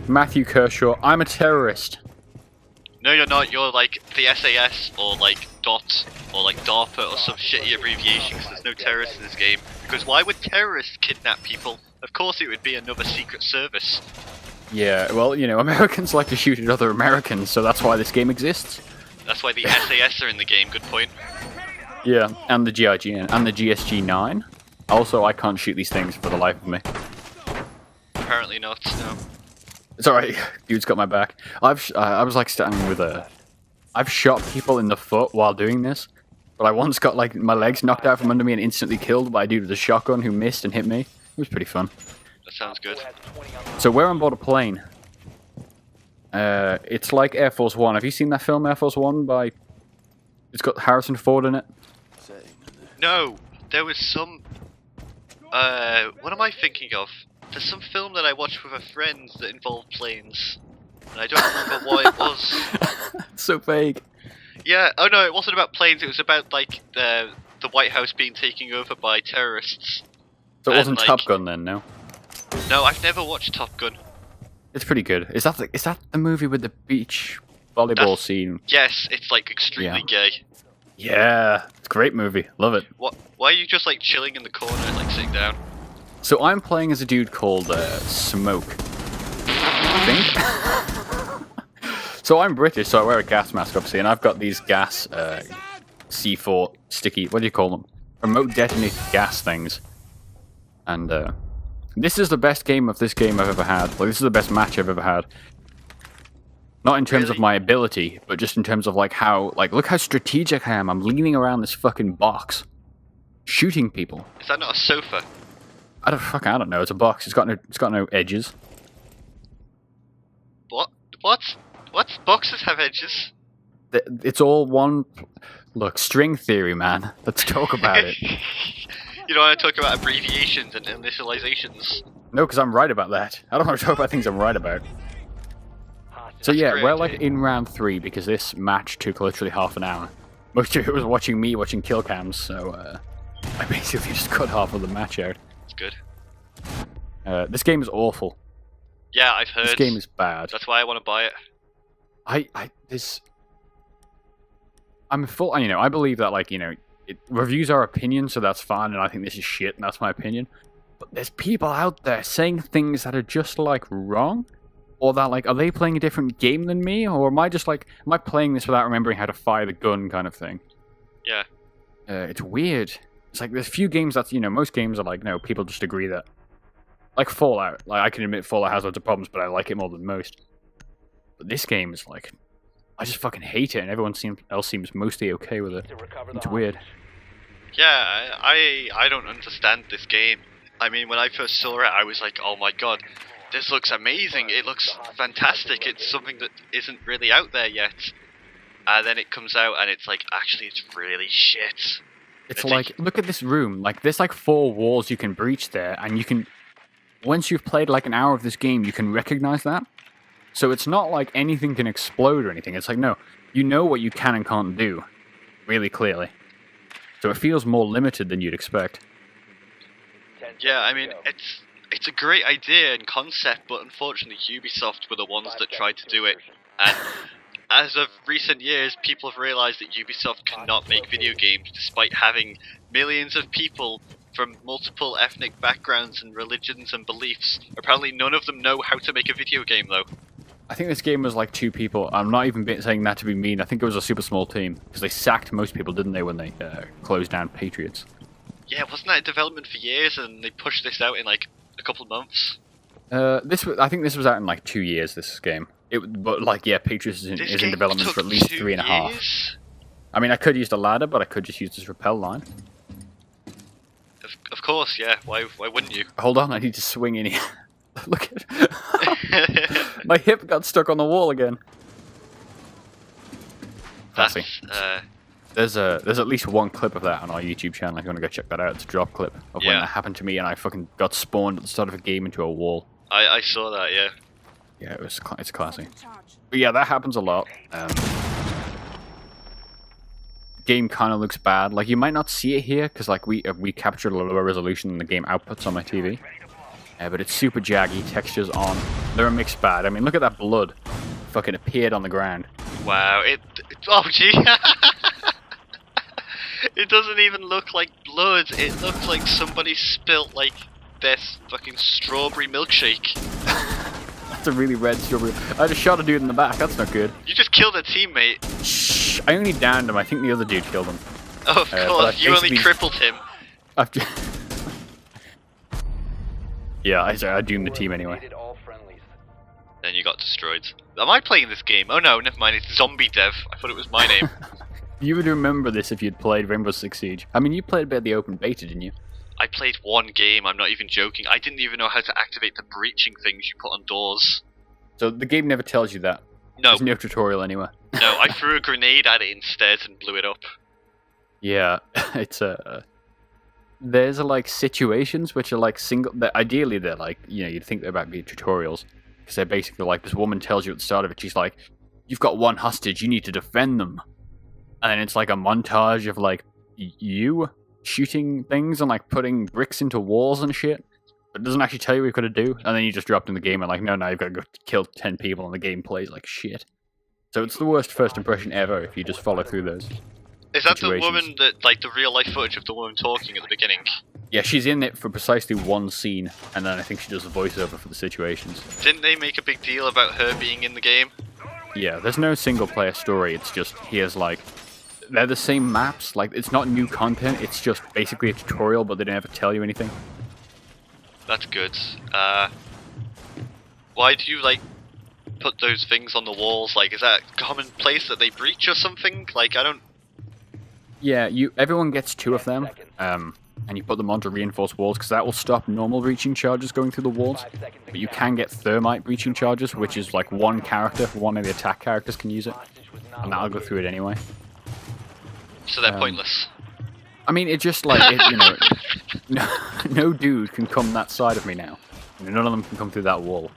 Matthew Kershaw, I'm a terrorist. No, you're not. You're like the SAS or like DOT or like DARPA or some shitty abbreviation, because there's no terrorists in this game. Because why would terrorists kidnap people? Of course it would be another secret service. Yeah, well, you know, Americans like to shoot at other Americans, so that's why this game exists. That's why the SAS are in the game, good point. Yeah, and the GIGN, and the GSG-9. Also, I can't shoot these things for the life of me. Apparently not, no. It's alright, dude's got my back. I was like standing with a... I've shot people in the foot while doing this, but I once got like my legs knocked out from under me and instantly killed by a dude with a shotgun who missed and hit me. It was pretty fun. That sounds good. So we're on board a plane. It's like Air Force One. Have you seen that film, Air Force One, by... It's got Harrison Ford in it? No, there was some... what am I thinking of? There's some film that I watched with a friend that involved planes. And I don't remember what it was. It's so vague. Yeah, oh no, it wasn't about planes, it was about like the White House being taken over by terrorists. So it wasn't like, Top Gun then, no? No, I've never watched Top Gun. It's pretty good. Is that the movie with the beach volleyball scene? Yes, it's like extremely gay. Yeah, it's a great movie. Love it. What? Why are you just like chilling in the corner, like sitting down? So I'm playing as a dude called Smoke. I think. So I'm British, so I wear a gas mask, obviously, and I've got these gas C4 sticky. What do you call them? Remote detonated gas things. And this is the best game of this game I've ever had. Like, this is the best match I've ever had. Not in terms of my ability, but just in terms of like how, like, look how strategic I am. I'm leaning around this fucking box, shooting people. Is that not a sofa? I don't know. It's a box. It's got no edges. What? What? What? Boxes have edges? It's all one. Look, string theory, man. Let's talk about it. You don't want to talk about abbreviations and initializations. No, because I'm right about that. I don't want to talk about things I'm right about. So yeah, we're like in round 3 because this match took literally half an hour. Most of it was watching me watching kill cams, so I basically just cut half of the match out. It's good. This game is awful. Yeah, I've heard. This game is bad. That's why I want to buy it. I believe that, like, you know, reviews are opinions, so that's fine, and I think this is shit, and that's my opinion. But there's people out there saying things that are just, like, wrong. Or that, like, are they playing a different game than me? Or am I just, like, am I playing this without remembering how to fire the gun kind of thing? Yeah. It's weird. It's like, there's few games that, you know, most games are like, no, people just agree that. Like Fallout. Like, I can admit Fallout has loads of problems, but I like it more than most. But this game is like, I just fucking hate it, and everyone else seems mostly okay with it. It's weird. Yeah, I don't understand this game. I mean, when I first saw it, I was like, oh my god, this looks amazing, it looks fantastic, it's something that isn't really out there yet. And then it comes out and it's like, actually it's really shit. It's like, look at this room, like there's like 4 walls you can breach there, and you can, once you've played like an hour of this game, you can recognize that. So it's not like anything can explode or anything, it's like, no, you know what you can and can't do, really clearly. So it feels more limited than you'd expect. Yeah, I mean, it's a great idea and concept, but unfortunately Ubisoft were the ones that tried to do it. And as of recent years, people have realized that Ubisoft cannot make video games despite having millions of people from multiple ethnic backgrounds and religions and beliefs. Apparently none of them know how to make a video game, though. I think this game was like 2 people. I'm not even saying that to be mean. I think it was a super small team. Because they sacked most people, didn't they, when they closed down Patriots? Yeah, wasn't that in development for years and they pushed this out in like a couple of months? I think this was out in like 2 years, this game. But like, yeah, Patriots is in development for at least 3.5 years? I mean, I could use the ladder, but I could just use this rappel line. Of course, yeah. Why wouldn't you? Hold on, I need to swing in here. Look at my hip got stuck on the wall again. Fancy. There's at least 1 clip of that on our YouTube channel if you want to go check that out. It's a drop clip of when that happened to me and I fucking got spawned at the start of a game into a wall. I saw that, yeah. Yeah, it's classy. But yeah, that happens a lot. Game kind of looks bad. Like, you might not see it here because like we captured a lower resolution than the game outputs on my TV. But it's super jaggy, textures on. They're a mixed bag. I mean, look at that blood. Fucking appeared on the ground. Wow, oh gee. It doesn't even look like blood, it looks like somebody spilt like this fucking strawberry milkshake. That's a really red strawberry. I just shot a dude in the back, that's not good. You just killed a teammate. Shh, I only downed him, I think the other dude killed him. Oh, of course, you only crippled him. I've just... Yeah, I doomed the team anyway. Then you got destroyed. Am I playing this game? Oh no, never mind, it's Zombie Dev. I thought it was my name. You would remember this if you'd played Rainbow Six Siege. I mean, you played a bit of the open beta, didn't you? I played one game, I'm not even joking. I didn't even know how to activate the breaching things you put on doors. So the game never tells you that? No. There's no tutorial anywhere? No, I threw a grenade at it instead and blew it up. Yeah, it's there's like situations which are like ideally they're like, you know, you'd think they're about to be tutorials. Because they're basically like, this woman tells you at the start of it, she's like, you've got one hostage, you need to defend them. And then it's like a montage of like, you shooting things and like putting bricks into walls and shit. But it doesn't actually tell you what you've got to do. And then you just dropped in the game and like, no, you've got to go kill 10 people and the game plays like shit. So it's the worst first impression ever if you just follow through those. Is that the woman that, like, the real life footage of the woman talking at the beginning? Yeah, she's in it for precisely one scene, and then I think she does the voiceover for the situations. Didn't they make a big deal about her being in the game? Yeah, there's no single player story, it's just, here's like, they're the same maps, like, it's not new content, it's just basically a tutorial, but they don't ever tell you anything. That's good. Why do you, like, put those things on the walls? Like, is that a common place that they breach or something? Like, I don't... Yeah, everyone gets 2 of them, and you put them onto reinforced walls, because that will stop normal breaching charges going through the walls. But you can get thermite breaching charges, which is like one character, one of the attack characters can use it. And that'll go through it anyway. So they're pointless. I mean, it just like, you know, no dude can come that side of me now. I mean, none of them can come through that wall.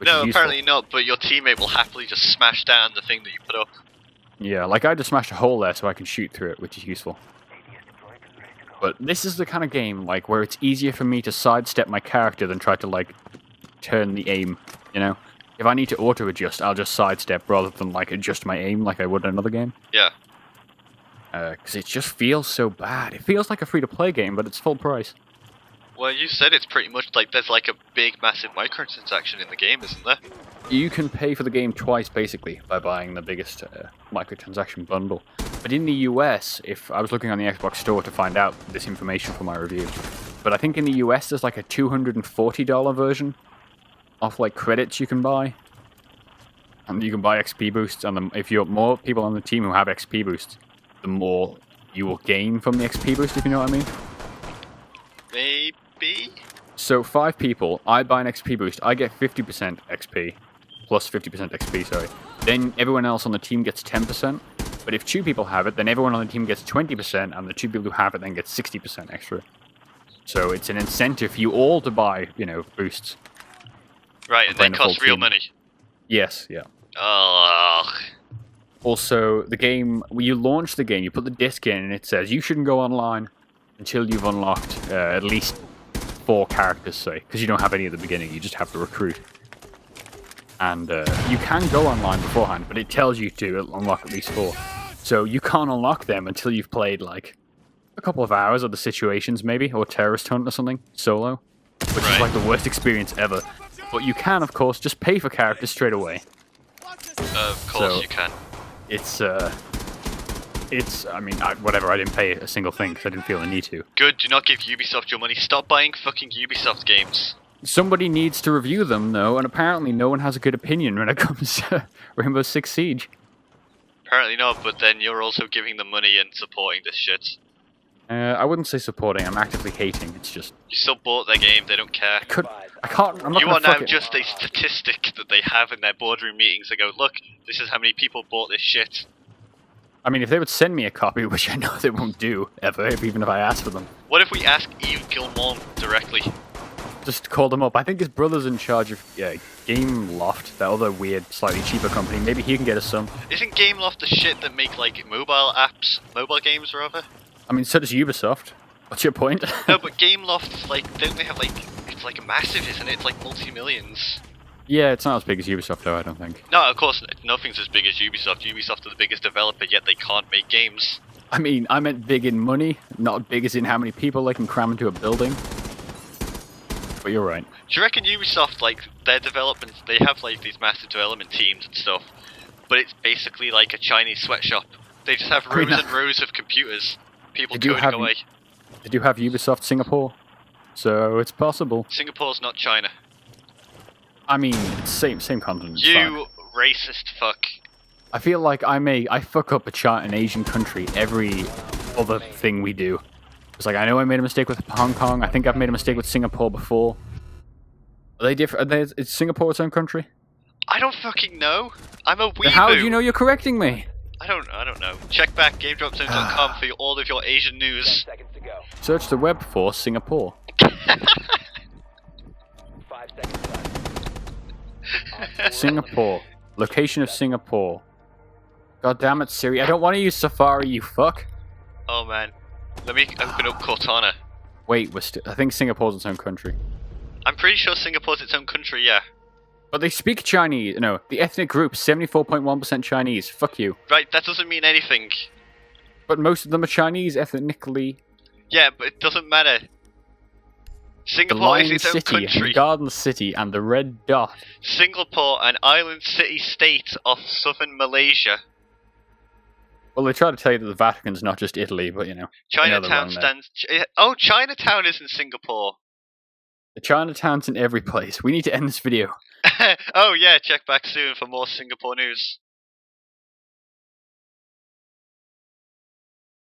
No, apparently not, but your teammate will happily just smash down the thing that you put up. Yeah, like I just smashed a hole there so I can shoot through it, which is useful. But this is the kind of game, like, where it's easier for me to sidestep my character than try to, like, turn the aim, you know? If I need to auto-adjust, I'll just sidestep rather than, like, adjust my aim like I would in another game. Yeah. Because it just feels so bad. It feels like a free-to-play game, but it's full price. Well, you said it's pretty much like there's, like, a big, massive microtransaction in the game, isn't there? You can pay for the game twice, basically, by buying the biggest microtransaction bundle. But in the US, if I was looking on the Xbox store to find out this information for my review, but I think in the US there's like a $240 version of like credits you can buy. And you can buy XP boosts, and if you're more people on the team who have XP boosts, the more you will gain from the XP boost, if you know what I mean. Maybe? So 5 people, I buy an XP boost, I get 50% XP, plus 50% XP, sorry. Then everyone else on the team gets 10%. But if 2 people have it, then everyone on the team gets 20%, and the 2 people who have it then get 60% extra. So it's an incentive for you all to buy, you know, boosts. Right, and they cost real money. Yes, yeah. Ugh. Also, the game, when you launch the game, you put the disc in, and it says you shouldn't go online until you've unlocked at least 4 characters, say, because you don't have any at the beginning, you just have to recruit. And you can go online beforehand, but it tells you to unlock at least 4. So you can't unlock them until you've played, like, a couple of hours of the situations, maybe, or Terrorist Hunt or something, solo. Which is, like, the worst experience ever. But you can, of course, just pay for characters straight away. Of course you can. It's, I mean, whatever, I didn't pay a single thing, because I didn't feel the need to. Good, do not give Ubisoft your money. Stop buying fucking Ubisoft games. Somebody needs to review them, though, and apparently no one has a good opinion when it comes to Rainbow Six Siege. Apparently not, but then you're also giving them money and supporting this shit. I wouldn't say supporting, I'm actively hating, it's just... You still bought their game, they don't care. I'm not You are now just a statistic that they have in their boardroom meetings. They go, look, this is how many people bought this shit. I mean, if they would send me a copy, which I know they won't do, ever, even if I ask for them. What if we ask Yves Guillemot directly? Just call them up. I think his brother's in charge of GameLoft, that other weird, slightly cheaper company. Maybe he can get us some. Isn't GameLoft the shit that make, like, mobile apps? Mobile games, rather? I mean, so does Ubisoft. What's your point? No, but GameLoft, like, don't they have, like, it's like massive, isn't it? It's like multi-millions. Yeah, it's not as big as Ubisoft though, I don't think. No, of course, nothing's as big as Ubisoft. Ubisoft are the biggest developer, yet they can't make games. I mean, I meant big in money, not big as in how many people they can cram into a building. But you're right. Do you reckon Ubisoft, like, their development, they have like these massive development teams and stuff, but it's basically like a Chinese sweatshop. They just have rows and rows of computers, people coding away. They do have Ubisoft Singapore, so it's possible. Singapore's not China. I mean, it's same continent. You racist fuck. I feel like I fuck up an Asian country every other thing we do. It's like, I know I made a mistake with Hong Kong. I think I've made a mistake with Singapore before. Are they different? Is Singapore its own country? I don't fucking know. I'm a weeboo. Then how do you know you're correcting me? I don't know. Check back GameDropZone.com for all of your Asian news. Search the web for Singapore. 5 seconds left. Singapore. Location of Singapore. God damn it, Siri. I don't want to use Safari, you fuck. Oh man. Let me open up Cortana. Wait, I think Singapore's its own country. I'm pretty sure Singapore's its own country, yeah. But they speak Chinese. No, the ethnic group, 74.1% Chinese. Fuck you. Right, that doesn't mean anything. But most of them are Chinese ethnically. Yeah, but it doesn't matter. The Singapore Lion is its own City, country. the Garden City, and the Red Dot. Singapore, an island city-state off southern Malaysia. Well, they try to tell you that the Vatican's not just Italy, but you know. Chinatown stands... Oh, Chinatown is in Singapore. The Chinatown's in every place. We need to end this video. Oh yeah, check back soon for more Singapore news.